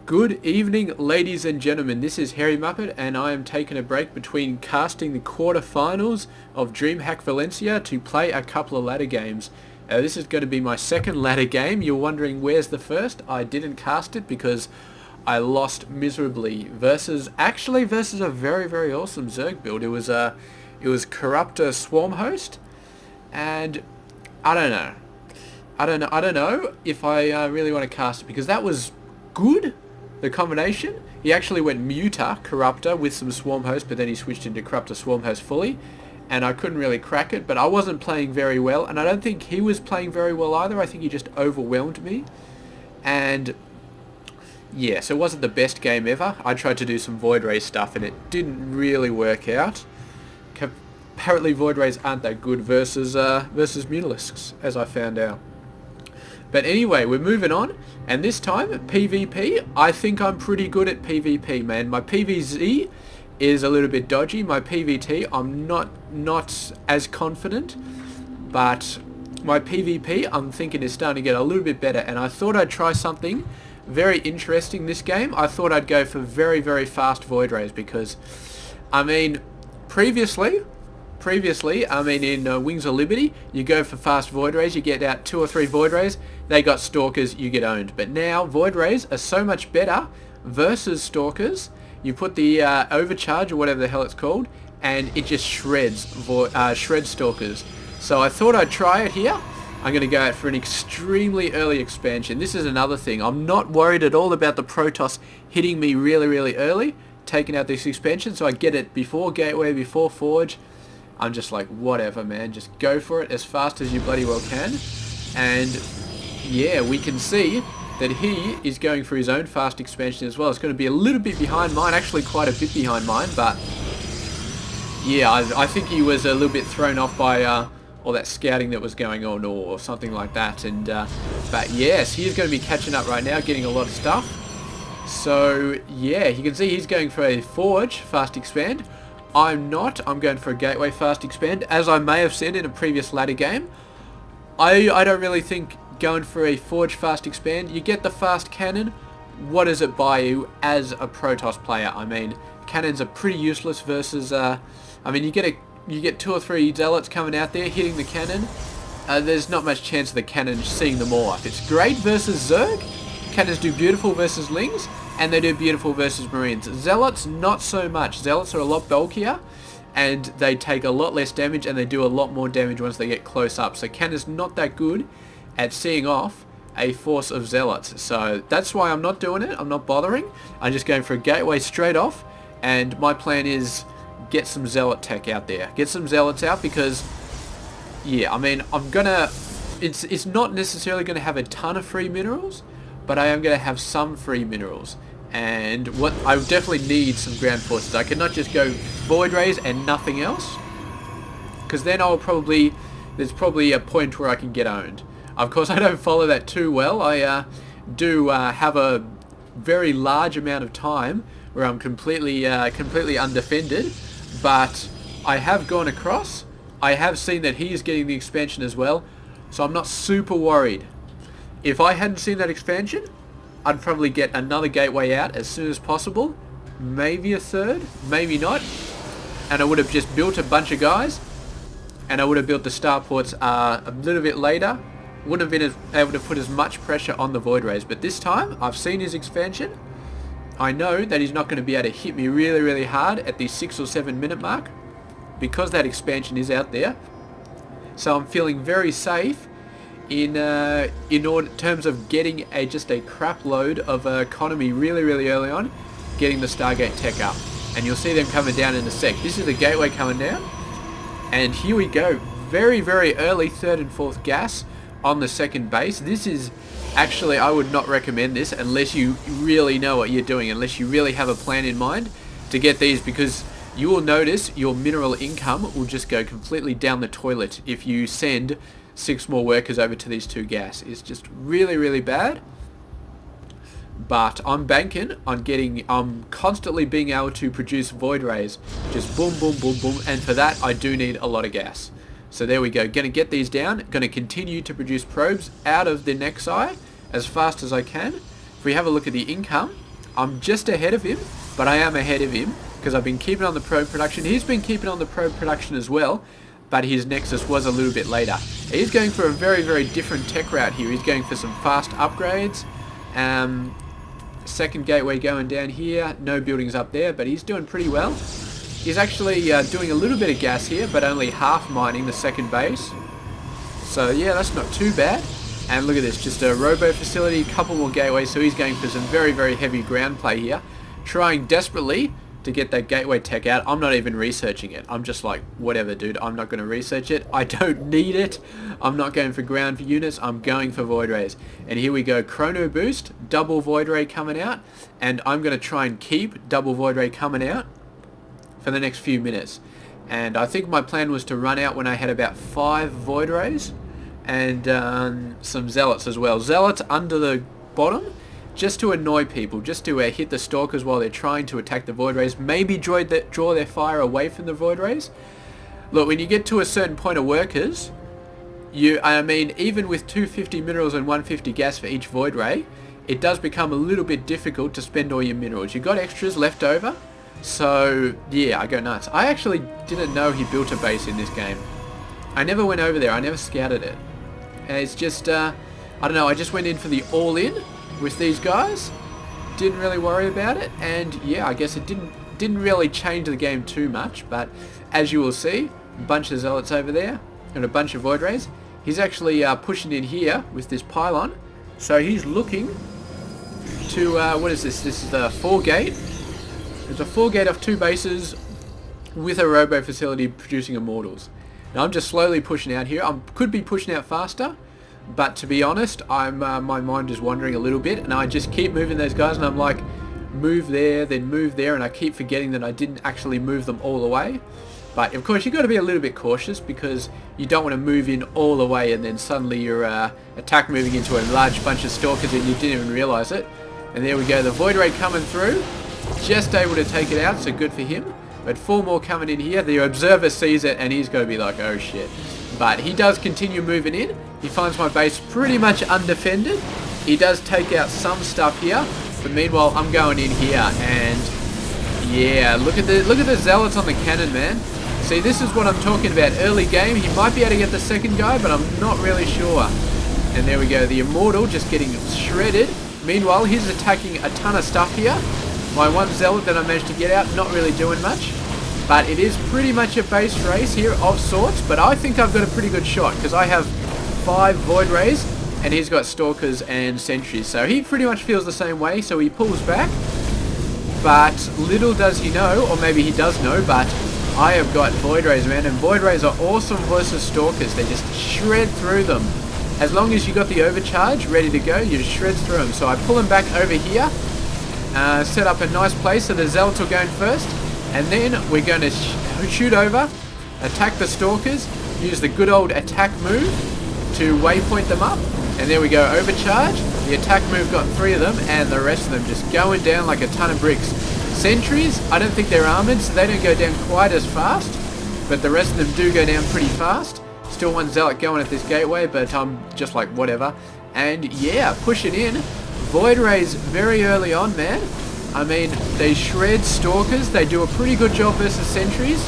Good evening, ladies and gentlemen. This is Harry Muppet, and I am taking a break between casting the quarterfinals of DreamHack Valencia to play a couple of ladder games. This is going to be my second ladder game. You're wondering where's the first? I didn't cast it because I lost miserably versus a very awesome Zerg build. It was Corruptor Swarm Host, and I don't know if I really want to cast it because that was good. The combination, he actually went Muta Corruptor with some Swarm Host, but then he switched into Corruptor Swarm Host fully, and I couldn't really crack it, but I wasn't playing very well, and I don't think he was playing very well either. I think he just overwhelmed me, and yeah, so it wasn't the best game ever. I tried to do some Void Ray stuff, and it didn't really work out. Apparently Void Rays aren't that good versus Mutalisks, as I found out. But anyway, we're moving on, and this time, PvP, I think I'm pretty good at PvP, man. My PvZ is a little bit dodgy. My PvT, I'm not as confident, but my PvP, I'm thinking is starting to get a little bit better, and I thought I'd try something very interesting this game. I thought I'd go for very fast Void Rays, because, I mean, previously, I mean, in Wings of Liberty, you go for fast Void Rays, you get out 2 or 3 Void Rays, they got Stalkers, you get owned. But now, Void Rays are so much better versus Stalkers. You put the Overcharge, or whatever the hell it's called, and it just shreds Stalkers. So I thought I'd try it here. I'm going to go out for an extremely early expansion. This is another thing. I'm not worried at all about the Protoss hitting me really early, taking out this expansion, so I get it before Gateway, before Forge. I'm just like, whatever, man, just go for it as fast as you bloody well can. And yeah, we can see that he is going for his own fast expansion as well. It's going to be a little bit behind mine, actually quite a bit behind mine, but yeah, I think he was a little bit thrown off by all that scouting that was going on, or something like that. And but yes, he is going to be catching up right now, getting a lot of stuff. So yeah, you can see he's going for a Forge fast expand. I'm not. I'm going for a Gateway fast expand. As I may have said in a previous ladder game, I don't really think going for a Forge fast expand, you get the fast cannon. What does it buy you as a Protoss player? I mean, cannons are pretty useless versus, I mean, you get 2 or 3 Zealots coming out there hitting the cannon. There's not much chance of the cannon seeing them all up. It's great versus Zerg. Cannons do beautiful versus Lings, and they do beautiful versus Marines. Zealots, not so much. Zealots are a lot bulkier, and they take a lot less damage, and they do a lot more damage once they get close up. So Cannon's not that good at seeing off a force of Zealots. So that's why I'm not doing it. I'm not bothering. I'm just going for a Gateway straight off, and my plan is get some Zealot tech out there. Get some Zealots out, because, yeah, I mean, it's not necessarily going to have a ton of free minerals, but I am going to have some free minerals. And what I definitely need some ground forces. I cannot just go Void Rays and nothing else, because then there's probably a point where I can get owned. Of course, I don't follow that too well. I do have a very large amount of time where I'm completely undefended, but I have gone across. I have seen that he is getting the expansion as well, so I'm not super worried. If I hadn't seen that expansion, I'd probably get another Gateway out as soon as possible. Maybe a third, maybe not. And I would have just built a bunch of guys, and I would have built the starports a little bit later. Wouldn't have been able to put as much pressure on the Void Rays. But this time, I've seen his expansion. I know that he's not going to be able to hit me really hard at the 6 or 7 minute mark, because that expansion is out there. So I'm feeling very safe in terms of getting just a crap load of economy really early on, getting the Stargate tech up. And you'll see them coming down in a sec. This is the Gateway coming down, and here we go. Very early 3rd and 4th gas on the 2nd base. This is actually, I would not recommend this unless you really know what you're doing, unless you really have a plan in mind to get these, because you will notice your mineral income will just go completely down the toilet if you send 6 more workers over to these 2 gas. It's just really bad. But I'm banking on constantly being able to produce Void Rays. Just boom, and for that I do need a lot of gas. So there we go. Going to get these down. Going to continue to produce probes out of the Nexi as fast as I can. If we have a look at the income, I'm just ahead of him, but I am ahead of him because I've been keeping on the pro production. He's been keeping on the pro production as well, but his Nexus was a little bit later. He's going for a very, very different tech route here. He's going for some fast upgrades. Second gateway going down here. No buildings up there, but he's doing pretty well. He's actually doing a little bit of gas here, but only half mining the second base. So yeah, that's not too bad. And look at this, just a robo facility, a couple more gateways, so he's going for some very, very heavy ground play here. Trying desperately to get that gateway tech out. I'm not even researching it. I'm just like, whatever dude, I'm not going to research it. I don't need it. I'm not going for ground units, I'm going for void rays. And here we go, chrono boost, double void ray coming out. And I'm going to try and keep double void ray coming out for the next few minutes. And I think my plan was to run out when I had about 5 void rays. And some zealots as well. Zealots under the bottom, just to annoy people, just to hit the stalkers while they're trying to attack the void rays. Maybe draw their fire away from the void rays. Look, when you get to a certain point of workers, I mean, even with 250 minerals and 150 gas for each void ray, it does become a little bit difficult to spend all your minerals. You got extras left over, so yeah, I go nuts. I actually didn't know he built a base in this game. I never went over there. I never scouted it. And it's just, I don't know, I just went in for the all-in with these guys. Didn't really worry about it. And yeah, I guess it didn't really change the game too much. But as you will see, a bunch of zealots over there and a bunch of void rays. He's actually pushing in here with this pylon. So he's looking to, what is this? This is the 4-gate. There's a 4-gate off 2 bases with a robo facility producing immortals. Now I'm just slowly pushing out here. I could be pushing out faster, but to be honest, my mind is wandering a little bit, and I just keep moving those guys, and I'm like, move there, then move there, and I keep forgetting that I didn't actually move them all the way. But of course, you've got to be a little bit cautious because you don't want to move in all the way, and then suddenly you're attack moving into a large bunch of stalkers, and you didn't even realize it. And there we go, the void ray coming through, just able to take it out, so good for him. But 4 more coming in here. The observer sees it and he's got to be like, oh shit. But he does continue moving in. He finds my base pretty much undefended. He does take out some stuff here. But meanwhile, I'm going in here and yeah, look at the zealots on the cannon, man. See, this is what I'm talking about. Early game, he might be able to get the second guy, but I'm not really sure. And there we go. The immortal just getting shredded. Meanwhile, he's attacking a ton of stuff here. My one zealot that I managed to get out, not really doing much. But it is pretty much a base race here of sorts. But I think I've got a pretty good shot because I have 5 void rays and he's got stalkers and sentries. So he pretty much feels the same way. So he pulls back. But little does he know, or maybe he does know, but I have got void rays, man. And void rays are awesome versus stalkers. They just shred through them. As long as you got the overcharge ready to go, you shred through them. So I pull him back over here. Set up a nice place so the zealots are going first, and then we're going to shoot over, attack the stalkers, use the good old attack move to waypoint them up, and there we go, overcharge. The attack move got 3 of them, and the rest of them just going down like a ton of bricks. Sentries, I don't think they're armored, so they don't go down quite as fast, but the rest of them do go down pretty fast. Still one zealot going at this gateway, but I'm just like whatever. And yeah, pushing in. Void rays very early on, man. I mean, they shred stalkers. They do a pretty good job versus sentries.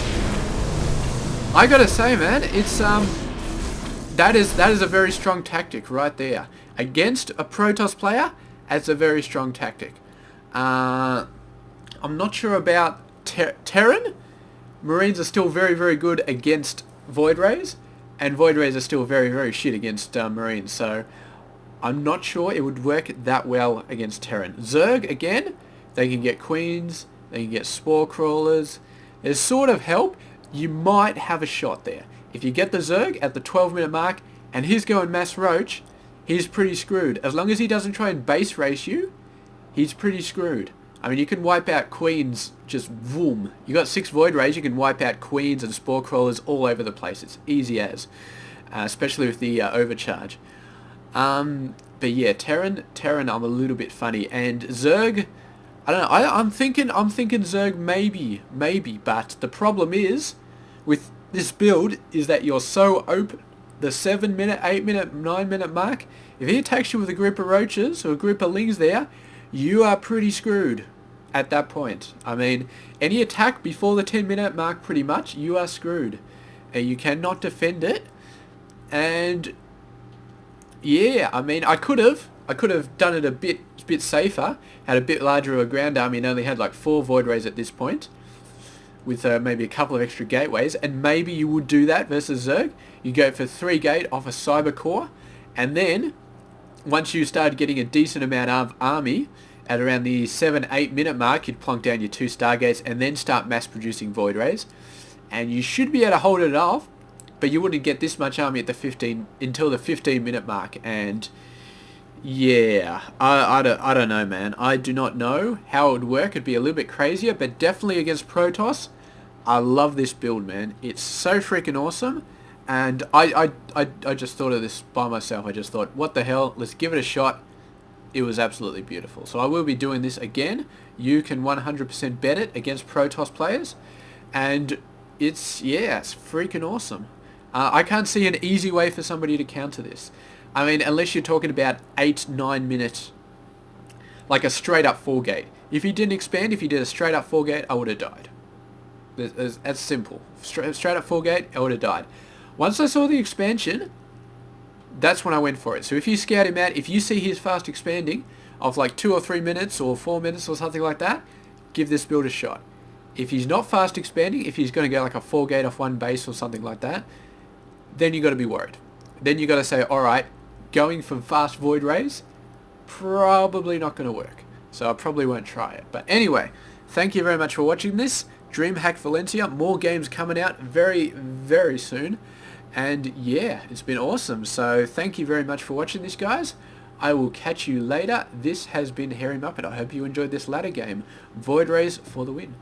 I gotta say, man, it's that is a very strong tactic right there against a Protoss player. That's a very strong tactic. I'm not sure about Terran. Marines are still very, very good against void rays, and void rays are still very, very shit against Marines. So I'm not sure it would work that well against Terran. Zerg, again, they can get queens, they can get spore crawlers. There's sort of help. You might have a shot there. If you get the Zerg at the 12-minute mark and he's going mass roach, he's pretty screwed. As long as he doesn't try and base race you, he's pretty screwed. I mean, you can wipe out queens just boom. You got 6 void rays, you can wipe out queens and spore crawlers all over the place. It's easy as, especially with the overcharge. But yeah, Terran, I'm a little bit funny, and Zerg, I don't know. I'm thinking Zerg maybe, but the problem is with this build is that you're so open. The 7-minute, 8-minute, 9-minute mark. If he attacks you with a group of roaches or a group of lings there, you are pretty screwed at that point. I mean, any attack before the 10-minute mark, pretty much, you are screwed. You cannot defend it. And yeah, I mean, I could have done it a bit safer, had a bit larger of a ground army, and only had like 4 Void Rays at this point, with maybe a couple of extra gateways, and maybe you would do that versus Zerg. You go for 3 gate off a cyber core, and then once you started getting a decent amount of army, at around the 7-8 minute mark, you'd plonk down your 2 Stargates and then start mass producing Void Rays, and you should be able to hold it off, but you wouldn't get this much army at the until the 15-minute mark. And yeah, I don't know, man. I do not know how it would work. It'd be a little bit crazier, but definitely against Protoss, I love this build, man. It's so freaking awesome. And I just thought of this by myself. I just thought, what the hell? Let's give it a shot. It was absolutely beautiful. So I will be doing this again. You can 100% bet it against Protoss players. And it's freaking awesome. I can't see an easy way for somebody to counter this. I mean, unless you're talking about 8-9 minutes, like a straight up 4 gate. If you didn't expand, if you did a straight up 4 gate, I would have died. That's simple. Straight up 4 gate, I would have died. Once I saw the expansion, that's when I went for it. So if you scout him out, if you see his fast expanding of like 2 or 3 minutes or 4 minutes or something like that, give this build a shot. If he's not fast expanding, if he's going to go like a 4 gate off 1 base or something like that, then you got to be worried. Then you got to say, all right, going from fast Void Rays, probably not going to work. So I probably won't try it. But anyway, thank you very much for watching this. DreamHack Valencia, more games coming out very, very soon. And yeah, it's been awesome. So thank you very much for watching this, guys. I will catch you later. This has been Hairy Muppet. I hope you enjoyed this ladder game. Void Rays for the win.